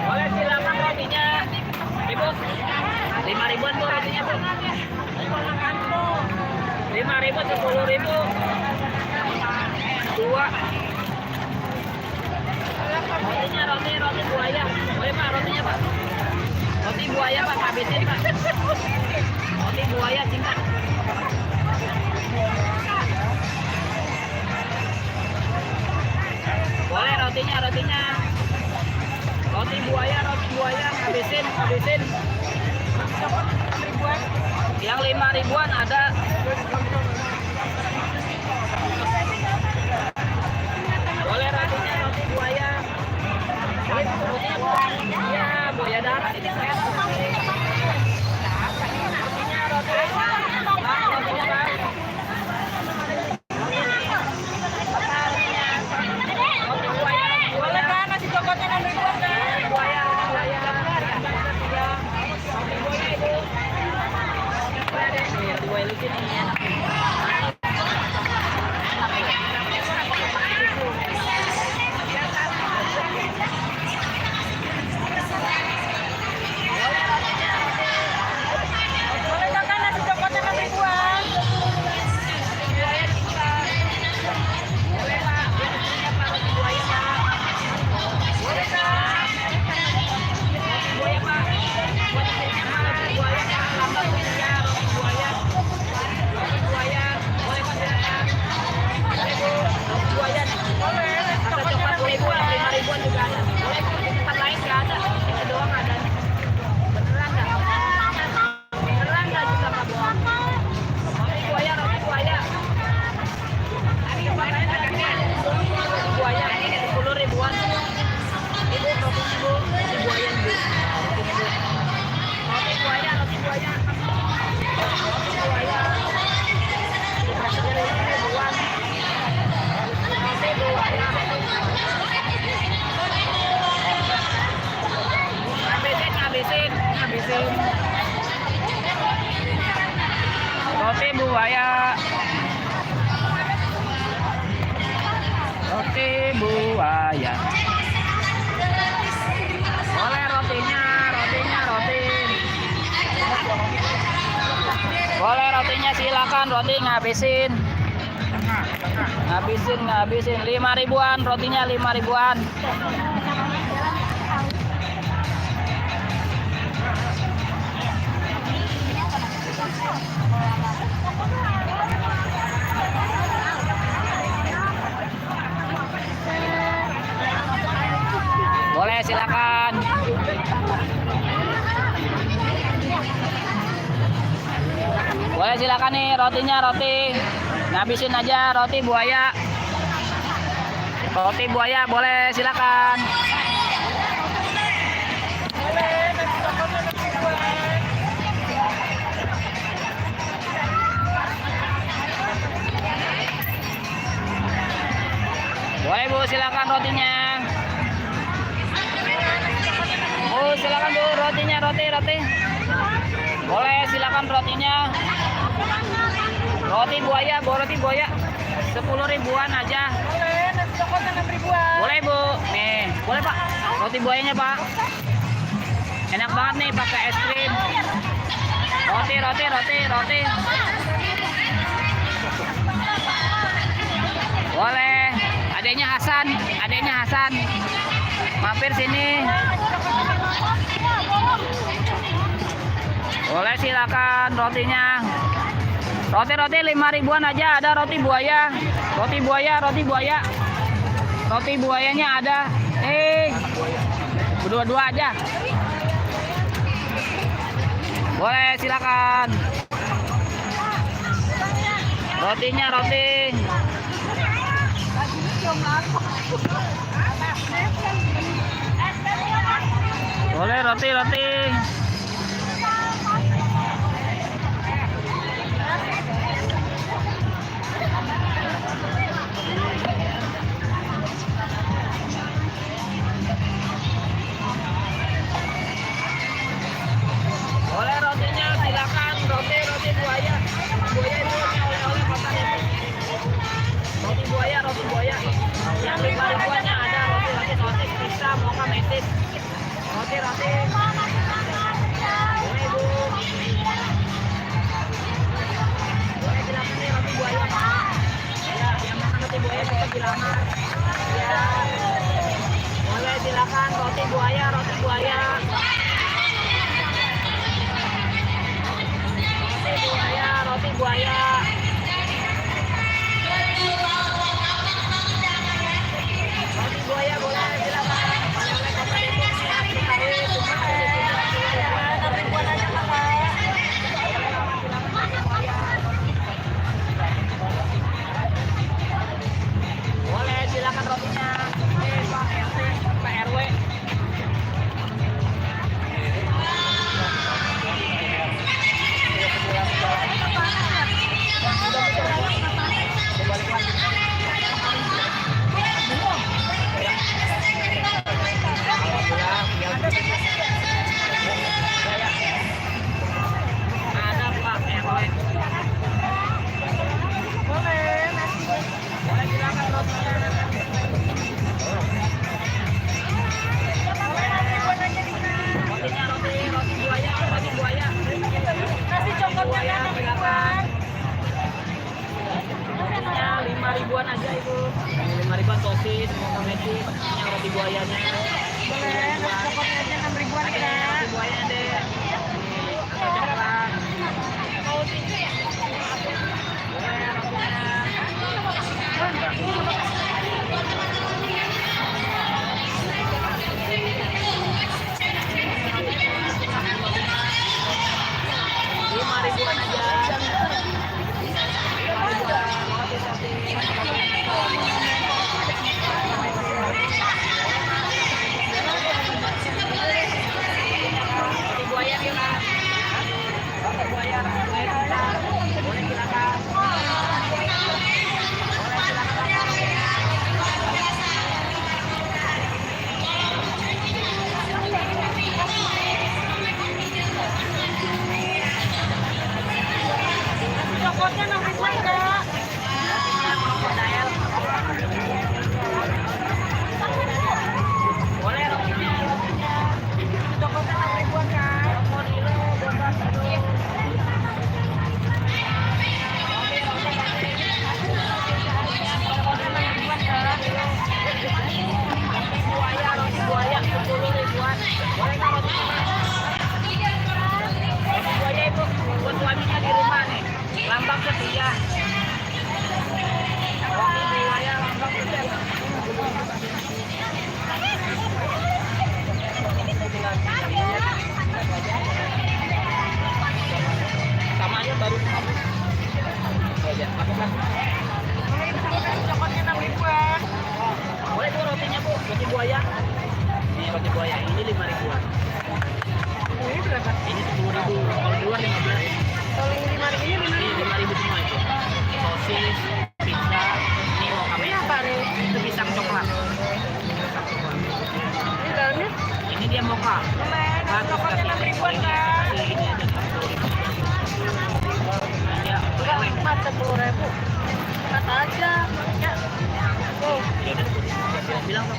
Boleh silakan rotinya. Ibu, 5 ribuan tuh rotinya tuh. 5 ribu, 10 ribu. 2. Rotinya roti buaya. Boleh Pak rotinya Pak. Roti buaya Pak, habisin Pak. Roti buaya singkat. Boleh rotinya. Roti buaya, habisin. Yang 5 ribuan ada. Boleh rotinya, roti buaya. Boleh rotinya buaya. Iya, buaya darat ini saya. Rotinya, Pak. Boleh kan nasi coklatnya 6 ribuan kan? Buaya. Buaya lucu nih. Boleh kan nasi coklatnya 6 ribuan? Boleh Pak, biasanya Pak roti buaya Pak. Boleh Pak. Roti buaya Pak. Buat isinya Pak roti buaya Pak. Lambang isinya roti buaya. Roti buaya. Boleh Pak silakan. Boleh Bu. Roti buaya nih. Boleh. Rasa coklat 2 ribuan, 5 ribuan juga ada. Boleh Bu, di tempat lain nggak ada. Ini doang ada. Beneran nggak? Beneran nggak juga Pak bohong? Roti buaya. Tempat lain ada nih. Roti buaya 10 ribuan. Ibu roti Bu, roti buaya Bu. Roti buaya. Roti buaya. 5 ribuan. Roti buaya. Habisin. Roti buaya. Roti buaya. Boleh rotinya. Boleh rotinya silakan, roti ngabisin. Ngabisin 5 ribuan, rotinya 5 ribuan. Boleh silakan. Boleh silakan nih rotinya, ngabisin aja roti buaya. Roti buaya boleh silakan. Boleh Bu, silakan rotinya. Oh, silakan Bu, rotinya, roti. Boleh silakan rotinya. Roti buaya, Bu, roti buaya. 10 ribuan aja. Boleh, nasi coklatnya 6 ribuan. Boleh Bu, nih, boleh Pak. Roti buayanya Pak. Enak banget nih pakai es krim. Roti. Boleh. Adanya Hasan. Mampir sini. Boleh silakan rotinya. Roti 5 ribuan aja ada roti buaya. Roti buayanya ada. Berdua-dua aja. Boleh, silakan. Rotinya roti. Boleh roti. Boleh rotinya, silakan. Roti buaya. Buaya itu oleh-oleh kota Depok. Roti buaya. Yang 5 ribuannya ada roti sosis, pizza, mocha, metis. Roti. Boleh, Bu. Boleh, silakan nih roti buaya, Pak. Ya, yang makan roti buaya bisa bilangan. Ya. Boleh, silakan roti buaya. Roti buaya, roti buaya. Roti buaya boleh, silakan. Oleh-oleh kota Depok nih, asli KW, cuma ada 6 ribuan aja, Pak. Boleh, silakan rotinya. Pak RT, Pak RW. Ada Pak RW. Boleh silakan rotinya. Rotinya roti buaya. Nasi coklatnya 6 ribuan. Rotinya 5 ribuan aja Ibu. 5 ribuan sosis, mocha metis, yang roti buayanya. Boleh, nasi coklatnya aja 6 ribuan, Roti Kak. buayanya deh. Pakai coklat. Mau tisu ya? Boleh rotinya. Lima ribuan aja. 5 ribuan. Roti buaya nih, Mas. Roti buaya. Boleh silakan. Coklatnya 6 ribuan, Kak. Boleh rotinya. Coklatnya 6 ribuan, Kak. Roti buaya 10 ribuan. Boleh nggak rotinya? Roti buaya Ibu buat suaminya di rumah nih. Lambang setia. Roti buaya lambang setia. Sama aja baru. Oh ya, masukkan. Coklatnya 6 ribuan. Boleh tuh rotinya Bu, roti buaya. Ini roti buaya, ini 5 ribuan. Ini berapa? Ini 10 ribu, kalau di luar 15. Kalau yang 5 ribunya Ini 5 ribu semua itu. Sosis, pizza, ini mocha Ini metis. apa nih? Itu pisang coklat. Ini dalamnya? Ini dia mocha. Boleh, nasi Bagus coklatnya 6 ribuan, ini, Kak. ini aja. Ini dia Udah lelek. 40.000. Kata aja. Ya. Oh, Ya udah, bilang Pak.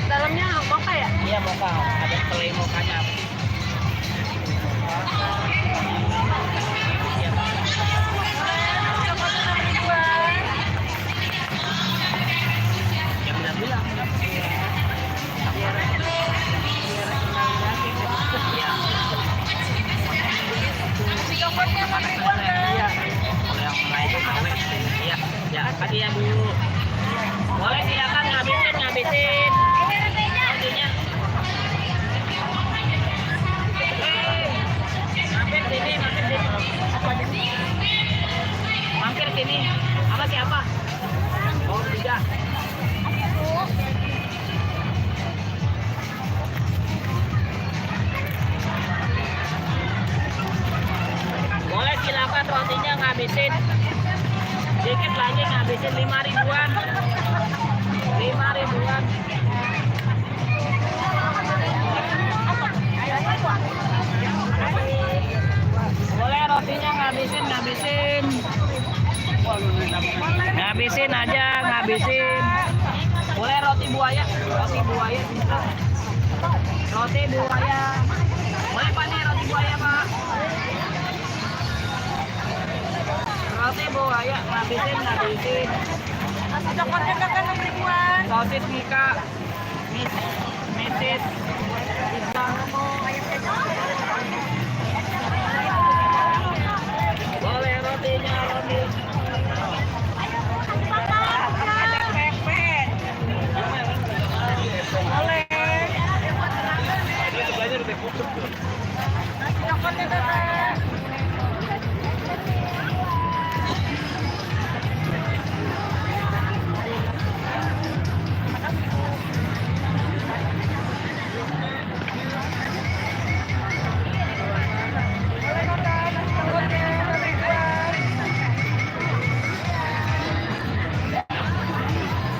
dalamnya mocha ya? Iya mocha, ada selai mochanya. Iya, Pak. Coklatnya 6 ribuan. Ya bilang. Iya. Coklatnya 6 ribuan, Kak. Iya. Kalau yang lain KW. Iya. Ya, pagi ya Bu. Boleh silakan ngabisin. Rotinya. Mampir sini. Apa siapa? Oh, tidak. Boleh silakan rotinya ngabisin. Dikit lagi ngabisin 5 ribuan. 5 ribuan. Boleh rotinya ngabisin. Ngabisin aja. Boleh roti buaya bisa. Roti buaya. Boleh Pak nih roti buaya Pak. Roti buaya ngabisin. Nasi coklatnya kakak 6 ribuan. Sosis Mika. Misis. Boleh rotinya.